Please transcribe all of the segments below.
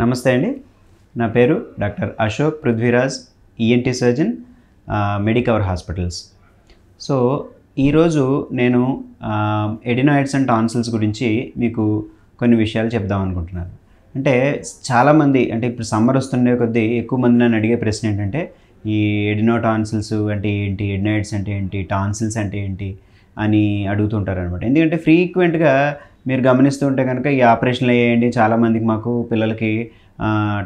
నమస్తే అండి. నా పేరు doctor Ashok Prithviraj, ENT surgeon, Medicover hospitals. So ఈరోజు నేను ఎడినాయిడ్స్ అండ్ టాన్సిల్స్ గురించి మీకు కొన్ని విషయాలు చెప్దాం అనుకుంటున్నాను. అంటే చాలామంది అంటే ఇప్పుడు సమ్మర్ వస్తుండే కొద్దీ ఎక్కువ మంది నన్ను అడిగే ప్రశ్న ఏంటంటే ఈ టాన్సిల్స్ అంటే ఏంటి, ఎడినాయిడ్స్ అంటే ఏంటి, టాన్సిల్స్ అంటే ఏంటి అని అడుగుతుంటారు అనమాట. ఎందుకంటే ఫ్రీక్వెంట్గా మీరు గమనిస్తూ ఉంటే కనుక ఈ ఆపరేషన్లు వేయండి, చాలామందికి మాకు పిల్లలకి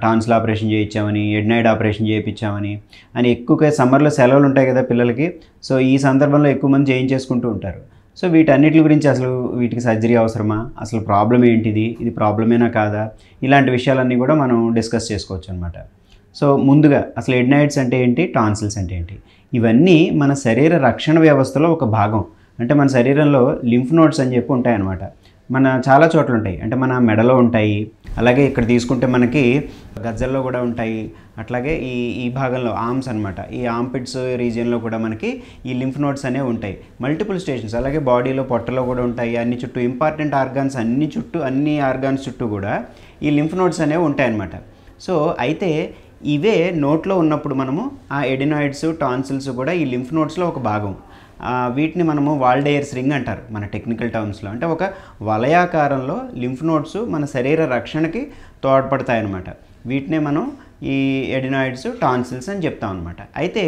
టాన్సిల్ ఆపరేషన్ చేయించామని, ఎడినాయిడ్ ఆపరేషన్ చేయించామని అని ఎక్కువగా సమ్మర్లో సెలవులు ఉంటాయి కదా పిల్లలకి. సో ఈ సందర్భంలో ఎక్కువ మంది చేయించేసుకుంటూ ఉంటారు. సో వీటన్నిటి గురించి అసలు వీటికి సర్జరీ అవసరమా, అసలు ప్రాబ్లం ఏంటిది, ఇది ప్రాబ్లమేనా కాదా, ఇలాంటి విషయాలన్నీ కూడా మనం డిస్కస్ చేసుకోవచ్చు అనమాట. సో ముందుగా అసలు ఎడినాయిడ్స్ అంటే ఏంటి, టాన్సిల్స్ అంటే ఏంటి, ఇవన్నీ మన శరీర రక్షణ వ్యవస్థలో ఒక భాగం. అంటే మన శరీరంలో లింఫ్ నోడ్స్ అని చెప్పి ఉంటాయన్నమాట. మన చాలా చోట్ల ఉంటాయి. అంటే మన మెడలో ఉంటాయి, అలాగే ఇక్కడ తీసుకుంటే మనకి గజ్జల్లో కూడా ఉంటాయి, అట్లాగే ఈ భాగంలో ఆర్మ్స్ అనమాట, ఈ ఆర్మ్పిట్స్ రీజియన్లో కూడా మనకి ఈ లింఫ్ నోడ్స్ అనేవి ఉంటాయి. మల్టిపుల్ స్టేషన్స్, అలాగే బాడీలో పొట్టలో కూడా ఉంటాయి. అన్ని చుట్టూ ఇంపార్టెంట్ ఆర్గాన్స్ అన్ని ఆర్గాన్స్ చుట్టూ కూడా ఈ లింఫ్ నోడ్స్ అనేవి ఉంటాయి అన్నమాట. సో అయితే ఇవే నోట్లో ఉన్నప్పుడు మనము ఆ ఎడినాయిడ్స్, టాన్సిల్స్ కూడా ఈ లింఫ్ నోడ్స్లో ఒక భాగం. వీటిని మనము వాల్డేయర్స్ రింగ్ అంటారు మన టెక్నికల్ టర్మ్స్లో. అంటే ఒక వలయాకారంలో లింఫ్ నోడ్స్ మన శరీర రక్షణకి తోడ్పడతాయి అన్నమాట. వీటినే మనం ఈ ఎడినాయిడ్స్, టాన్సిల్స్ అని చెప్తాం అనమాట. అయితే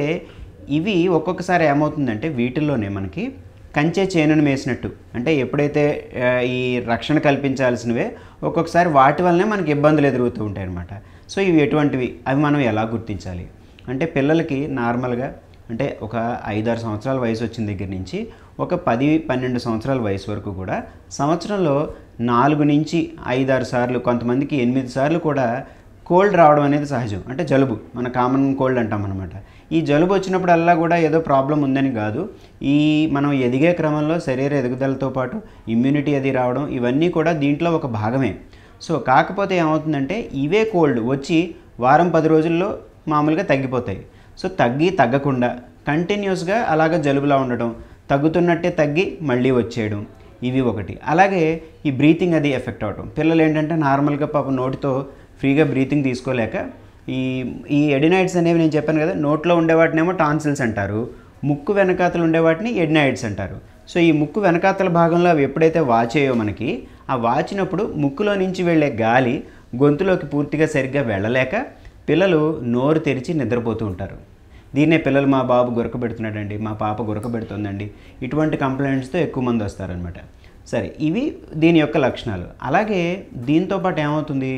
ఇవి ఒక్కొక్కసారి ఏమవుతుందంటే వీటిల్లోనే మనకి కంచె చేనును వేసినట్టు, అంటే ఎప్పుడైతే ఈ రక్షణ కల్పించాల్సినవే ఒక్కొక్కసారి వాటి వల్లనే మనకి ఇబ్బందులు ఎదురవుతూ ఉంటాయి అన్నమాట. సో ఇవి ఎటువంటివి, అవి మనం ఎలా గుర్తించాలి అంటే పిల్లలకి నార్మల్గా అంటే ఒక 5-6 సంవత్సరాల వయసు వచ్చిన దగ్గర నుంచి ఒక 10-12 సంవత్సరాల వయసు వరకు కూడా సంవత్సరంలో 4 నుంచి 5-6 సార్లు, కొంతమందికి 8 సార్లు కూడా కోల్డ్ రావడం అనేది సహజం. అంటే జలుబు, మన కామన్ కోల్డ్ అంటాం అనమాట. ఈ జలుబు వచ్చినప్పుడల్లా కూడా ఏదో ప్రాబ్లం ఉందని కాదు. ఈ మనం ఎదిగే క్రమంలో శరీర ఎదుగుదలతో పాటు ఇమ్యూనిటీ అది రావడం, ఇవన్నీ కూడా దీంట్లో ఒక భాగమే. సో కాకపోతే ఏమవుతుందంటే ఇవే కోల్డ్ వచ్చి వారం 10 రోజుల్లో మామూలుగా తగ్గిపోతాయి. సో తగ్గకుండా కంటిన్యూస్గా అలాగ జలుబులా ఉండటం, తగ్గుతున్నట్టే తగ్గి మళ్ళీ వచ్చేయడం, ఇవి ఒకటి. అలాగే ఈ బ్రీతింగ్ అది ఎఫెక్ట్ అవడం. పిల్లలు ఏంటంటే నార్మల్గా పాపం నోటితో ఫ్రీగా బ్రీతింగ్ తీసుకోలేక ఈ ఎడినాయిడ్స్ అనేవి నేను చెప్పాను కదా, నోట్లో ఉండేవాటినేమో టాన్సిల్స్ అంటారు, ముక్కు వెనకాతలు ఉండేవాటిని ఎడినాయిడ్స్ అంటారు. సో ఈ ముక్కు వెనకాతల భాగంలో అవి ఎప్పుడైతే వాచేయో మనకి, ఆ వాచినప్పుడు ముక్కులో నుంచి వెళ్ళే గాలి గొంతులోకి పూర్తిగా సరిగ్గా వెళ్ళలేక పిల్లలు నోరు తెరిచి నిద్రపోతూ ఉంటారు. దీన్నే పిల్లలు మా బాబు గురకబెడుతున్నాడండి, మా పాప గురకబెడుతుందండి, ఇటువంటి కంప్లైంట్స్తో ఎక్కువ మంది వస్తారనమాట. సరే, ఇవి దీని యొక్క లక్షణాలు. అలాగే దీంతోపాటు ఏమవుతుంది,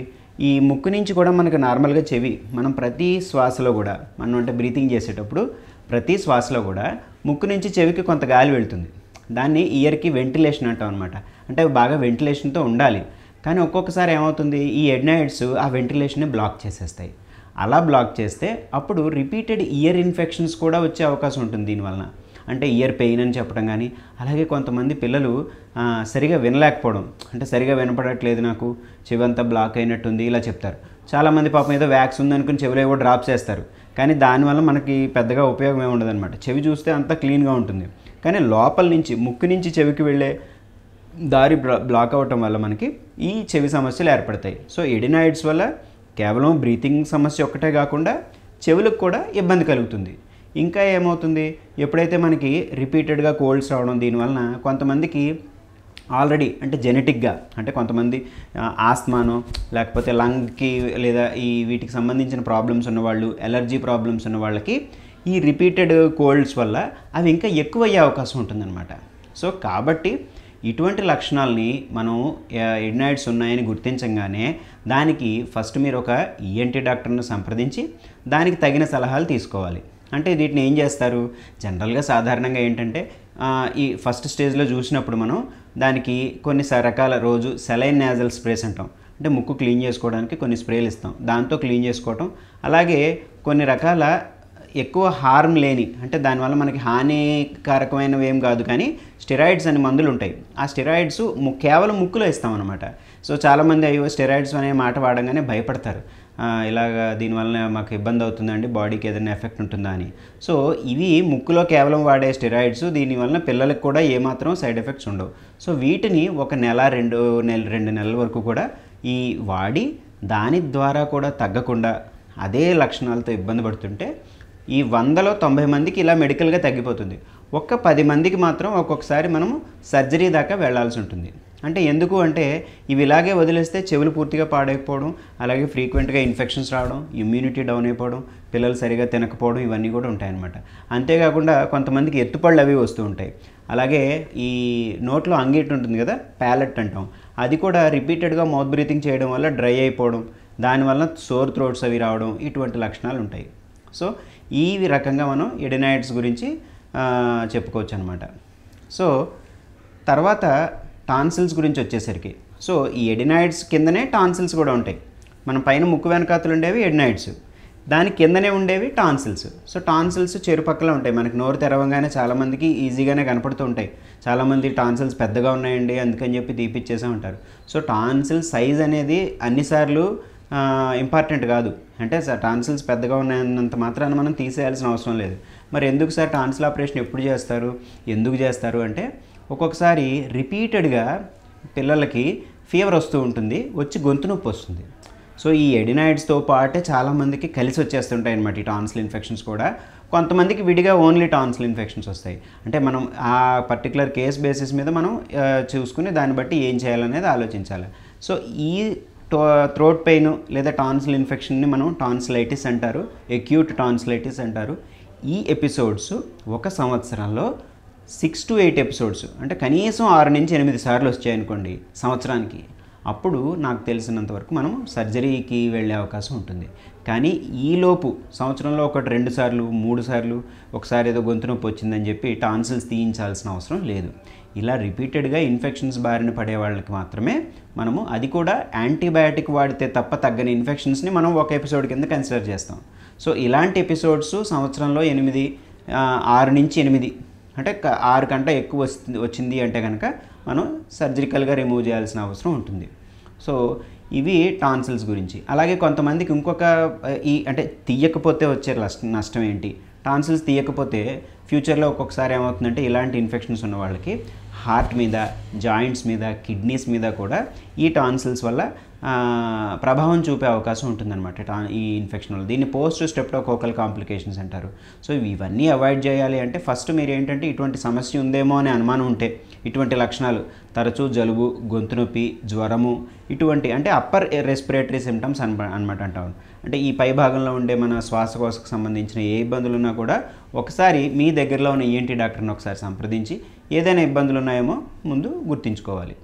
ఈ ముక్కు నుంచి కూడా మనకు నార్మల్గా చెవి, మనం ప్రతి శ్వాసలో కూడా మనం అంటే బ్రీతింగ్ చేసేటప్పుడు ప్రతి శ్వాసలో కూడా ముక్కు నుంచి చెవికి కొంత గాలి వెళ్తుంది. దాన్ని ఇయర్కి వెంటిలేషన్ అంటాం అనమాట. అంటే బాగా వెంటిలేషన్తో ఉండాలి. కానీ ఒక్కొక్కసారి ఏమవుతుంది, ఈ ఎడినాయిడ్స్ ఆ వెంటిలేషన్ని బ్లాక్ చేసేస్తాయి. అలా బ్లాక్ చేస్తే అప్పుడు రిపీటెడ్ ఇయర్ ఇన్ఫెక్షన్స్ కూడా వచ్చే అవకాశం ఉంటుంది దీనివలన. అంటే ఇయర్ పెయిన్ అని చెప్పడం కానీ, అలాగే కొంతమంది పిల్లలు సరిగా వినలేకపోవడం, అంటే సరిగా వినపడట్లేదు, నాకు చెవంతా బ్లాక్ అయినట్టుంది, ఇలా చెప్తారు. చాలామంది పాపం ఏదో వ్యాక్స్ ఉందనుకుని చెవిలో ఏవో డ్రాప్స్ వేస్తారు, కానీ దానివల్ల మనకి పెద్దగా ఉపయోగం ఏమి ఉండదు అనమాట. చెవి చూస్తే అంతా క్లీన్గా ఉంటుంది, కానీ లోపల నుంచి ముక్కు నుంచి చెవికి వెళ్ళే దారి బ్లాక్ అవ్వటం వల్ల మనకి ఈ చెవి సమస్యలు ఏర్పడతాయి. సో ఎడినాయిడ్స్ వల్ల కేవలం బ్రీతింగ్ సమస్య ఒక్కటే కాకుండా చెవులకు కూడా ఇబ్బంది కలుగుతుంది. ఇంకా ఏమవుతుంది, ఎప్పుడైతే మనకి రిపీటెడ్గా కోల్డ్స్ రావడం, దీనివలన కొంతమందికి ఆల్రెడీ అంటే జెనెటిక్గా, అంటే కొంతమంది ఆస్మానో లేకపోతే లంగ్కి లేదా వీటికి సంబంధించిన ప్రాబ్లమ్స్ ఉన్నవాళ్ళు, ఎలర్జీ ప్రాబ్లమ్స్ ఉన్న వాళ్ళకి ఈ రిపీటెడ్ కోల్డ్స్ వల్ల అవి ఇంకా ఎక్కువ అయ్యే అవకాశం ఉంటుందన్నమాట. సో కాబట్టి ఇటువంటి లక్షణాలని మనం ఎడినాయిడ్స్ ఉన్నాయని గుర్తించగానే దానికి ఫస్ట్ మీరు ఒక ఈఎన్టీ డాక్టర్ని సంప్రదించి దానికి తగిన సలహాలు తీసుకోవాలి. అంటే వీటిని ఏం చేస్తారు, జనరల్గా సాధారణంగా ఏంటంటే ఈ ఫస్ట్ స్టేజ్లో చూసినప్పుడు మనం దానికి కొన్ని రకాల రోజు సెలైన్ నేజల్ స్ప్రేస్ అంటాం. అంటే ముక్కు క్లీన్ చేసుకోవడానికి కొన్ని స్ప్రేలు ఇస్తాం, దాంతో క్లీన్ చేసుకోవటం. అలాగే కొన్ని రకాల ఎక్కువ హార్మ్ లేని, అంటే దానివల్ల మనకి హానికారకమైనవి ఏం కాదు కానీ స్టెరాయిడ్స్ అనే మందులు ఉంటాయి. ఆ స్టెరాయిడ్స్ కేవలం ముక్కులో ఇస్తామన్నమాట. సో చాలామంది అయ్యో స్టెరాయిడ్స్ అనే మాట వాడగానే భయపడతారు, ఇలాగ దీనివల్ల మాకు ఇబ్బంది అవుతుందండి, బాడీకి ఏదైనా ఎఫెక్ట్ ఉంటుందా అని. సో ఇవి ముక్కులో కేవలం వాడే స్టెరాయిడ్స్, దీనివల్ల పిల్లలకు కూడా ఏమాత్రం సైడ్ ఎఫెక్ట్స్ ఉండవు. సో వీటిని ఒక నెల 2 నెలల వరకు కూడా ఈ వాడి దాని ద్వారా కూడా తగ్గకుండా అదే లక్షణాలతో ఇబ్బంది పడుతుంటే ఈ 100లో 90 మందికి ఇలా మెడికల్గా తగ్గిపోతుంది. ఒక్క 10 మందికి మాత్రం ఒక్కొక్కసారి మనము సర్జరీ దాకా వెళ్ళాల్సి ఉంటుంది. అంటే ఎందుకు అంటే ఇవి ఇలాగే వదిలేస్తే చెవులు పూర్తిగా పాడైపోవడం, అలాగే ఫ్రీక్వెంట్గా ఇన్ఫెక్షన్స్ రావడం, ఇమ్యూనిటీ డౌన్ అయిపోవడం, పిల్లలు సరిగా తినకపోవడం ఇవన్నీ కూడా ఉంటాయన్నమాట. అంతేకాకుండా కొంతమందికి ఎత్తుపళ్ళు అవి వస్తూ ఉంటాయి. అలాగే ఈ నోట్లో అంగీటి ఉంటుంది కదా, ప్యాలెట్ అంటాం, అది కూడా రిపీటెడ్గా మౌత్ బ్రీతింగ్ చేయడం వల్ల డ్రై అయిపోవడం, దానివల్ల సోర్ థ్రోట్స్ అవి రావడం, ఇటువంటి లక్షణాలు ఉంటాయి. సో ఈ రకంగా మనం ఎడినాయిడ్స్ గురించి చెప్పుకోవచ్చు అనమాట. సో తర్వాత టాన్సిల్స్ గురించి వచ్చేసరికి, సో ఈ ఎడినాయిడ్స్ కిందనే టాన్సిల్స్ కూడా ఉంటాయి. మన పైన ముక్కు వెనకాతలు ఉండేవి ఎడినాయిడ్స్, దాని కిందనే ఉండేవి టాన్సిల్స్. సో టాన్సిల్స్ చెరుపక్కల ఉంటాయి. మనకి నోరు తెరవగానే చాలామందికి ఈజీగానే కనపడుతూ ఉంటాయి. చాలామంది టాన్సిల్స్ పెద్దగా ఉన్నాయండి అందుకని చెప్పి తీపిచ్చేసే ఉంటారు. సో టాన్సిల్ సైజ్ అనేది అన్నిసార్లు ఇంపార్టెంట్ కాదు. అంటే సార్ టాన్సిల్స్ పెద్దగా ఉన్నాయన్నంత మాత్రాన మనం తీసేయాల్సిన అవసరం లేదు. మరి ఎందుకు సార్ టాన్సిల్ ఆపరేషన్ ఎప్పుడు చేస్తారు, ఎందుకు చేస్తారు అంటే, ఒక్కొక్కసారి రిపీటెడ్గా పిల్లలకి ఫీవర్ వస్తూ ఉంటుంది, వచ్చి గొంతు నొప్పి వస్తుంది. సో ఈ ఎడినాయిడ్స్తో పాటే చాలామందికి కలిసి వచ్చేస్తుంటాయి అన్నమాట ఈ టాన్సిల్ ఇన్ఫెక్షన్స్ కూడా. కొంతమందికి విడిగా ఓన్లీ టాన్సిల్ ఇన్ఫెక్షన్స్ వస్తాయి. అంటే మనం ఆ పర్టికులర్ కేస్ బేసిస్ మీద మనం చూసుకుని దాన్ని బట్టి ఏం చేయాలనేది ఆలోచించాలి. సో ఈ థ్రోట్ పెయిన్ లేదా టాన్సిల్ ఇన్ఫెక్షన్ని మనం టాన్సిలైటిస్ అంటారు, ఎక్యూట్ టాన్సిలైటిస్ అంటారు. ఈ ఎపిసోడ్స్ ఒక సంవత్సరంలో 6 to 8 ఎపిసోడ్స్, అంటే కనీసం 6 నుంచి 8 సార్లు వచ్చాయనుకోండి సంవత్సరానికి, అప్పుడు నాకు తెలిసినంతవరకు మనం సర్జరీకి వెళ్ళే అవకాశం ఉంటుంది. కానీ ఈలోపు సంవత్సరంలో 1-2 సార్లు 3 సార్లు ఒకసారి ఏదో గొంతు నొప్పి వచ్చిందని చెప్పి టాన్సిల్స్ తీయించాల్సిన అవసరం లేదు. ఇలా రిపీటెడ్గా ఇన్ఫెక్షన్స్ బారిన పడే వాళ్ళకి మాత్రమే మనము, అది కూడా యాంటీబయాటిక్ వాడితే తప్ప తగ్గని ఇన్ఫెక్షన్స్ని మనం ఒక ఎపిసోడ్ కింద కన్సిడర్ చేస్తాం. సో ఇలాంటి ఎపిసోడ్స్ సంవత్సరంలో 6 నుంచి 8, అంటే 6 కంటే ఎక్కువ వచ్చింది అంటే కనుక మనం సర్జికల్గా రిమూవ్ చేయాల్సిన అవసరం ఉంటుంది. సో ఇవి టాన్సిల్స్ గురించి. అలాగే కొంతమందికి ఇంకొక అంటే తీయకపోతే వచ్చే నష్టం ఏంటి, టాన్సిల్స్ తీయకపోతే ఫ్యూచర్లో ఒక్కొక్కసారి ఏమవుతుందంటే ఇలాంటి ఇన్ఫెక్షన్స్ ఉన్న వాళ్ళకి హార్ట్ మీద, జాయింట్స్ మీద, కిడ్నీస్ మీద కూడా ఈ టాన్సిల్స్ వల్ల ప్రభావం చూపే అవకాశం ఉంటుందన్నమాట ఈ ఇన్ఫెక్షన్ వల్ల. దీన్ని పోస్ట్ స్ట్రెప్టోకోకల్ కాంప్లికేషన్స్ అంటారు. సో ఇవన్నీ అవాయిడ్ చేయాలి అంటే ఫస్ట్ మీరు ఏంటంటే ఇటువంటి సమస్య ఉందేమో అనే అనుమానం ఉంటే, ఇటువంటి లక్షణాలు తరచూ జలుబు, గొంతు నొప్పి, జ్వరము, ఇటువంటి అంటే అప్పర్ రెస్పిరేటరీ సిమ్టమ్స్ అనమాట అంటాం. అంటే ఈ పై భాగంలో ఉండే మన శ్వాసకోశకు సంబంధించిన ఏ ఇబ్బందులు ఉన్నా కూడా ఒకసారి మీ దగ్గరలో ఉన్న ENT డాక్టర్ని ఒకసారి సంప్రదించి ఏదైనా ఇబ్బందులు ఉన్నాయేమో ముందు గుర్తించుకోవాలి.